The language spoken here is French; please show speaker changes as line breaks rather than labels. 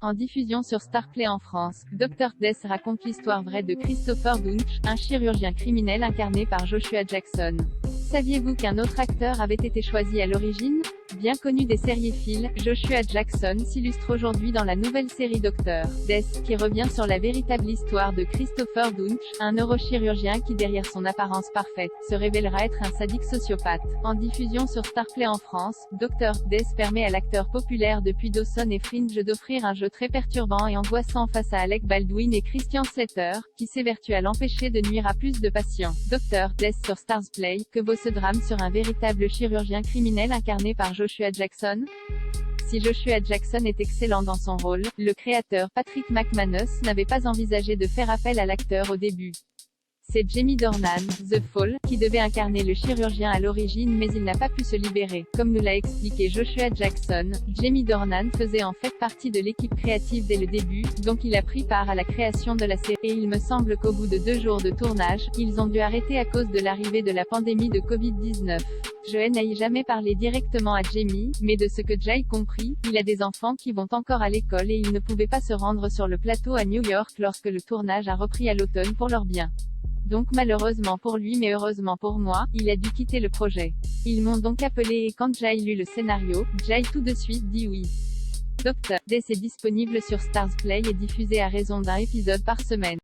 En diffusion sur Starplay en France, Dr. Death raconte l'histoire vraie de Christopher Duntsch, un chirurgien criminel incarné par Joshua Jackson. Saviez-vous qu'un autre acteur avait été choisi à l'origine? Bien connu des sériéphiles, Joshua Jackson s'illustre aujourd'hui dans la nouvelle série Dr. Death, qui revient sur la véritable histoire de Christopher Duntsch, un neurochirurgien qui derrière son apparence parfaite, se révélera être un sadique sociopathe. En diffusion sur Starplay en France, Dr. Death permet à l'acteur populaire depuis Dawson et Fringe d'offrir un jeu très perturbant et angoissant face à Alec Baldwin et Christian Slater, qui s'évertue à l'empêcher de nuire à plus de patients. Dr. Death sur Starzplay, que vaut ce drame sur un véritable chirurgien criminel incarné par Joshua Jackson? Si Joshua Jackson est excellent dans son rôle, le créateur Patrick McManus n'avait pas envisagé de faire appel à l'acteur au début. C'est Jamie Dornan, The Fall, qui devait incarner le chirurgien à l'origine, mais il n'a pas pu se libérer. Comme nous l'a expliqué Joshua Jackson, Jamie Dornan faisait en fait partie de l'équipe créative dès le début, donc il a pris part à la création de la série, et il me semble qu'au bout de 2 jours de tournage, ils ont dû arrêter à cause de l'arrivée de la pandémie de Covid-19. Je n'ai jamais parlé directement à Jamie, mais de ce que j'ai compris, il a des enfants qui vont encore à l'école et il ne pouvait pas se rendre sur le plateau à New York lorsque le tournage a repris à l'automne pour leur bien. Donc malheureusement pour lui mais heureusement pour moi, il a dû quitter le projet. Ils m'ont donc appelé et quand j'ai lu le scénario, j'ai tout de suite dit oui. Dr. Death est disponible sur Starzplay et diffusé à raison d'un épisode par semaine.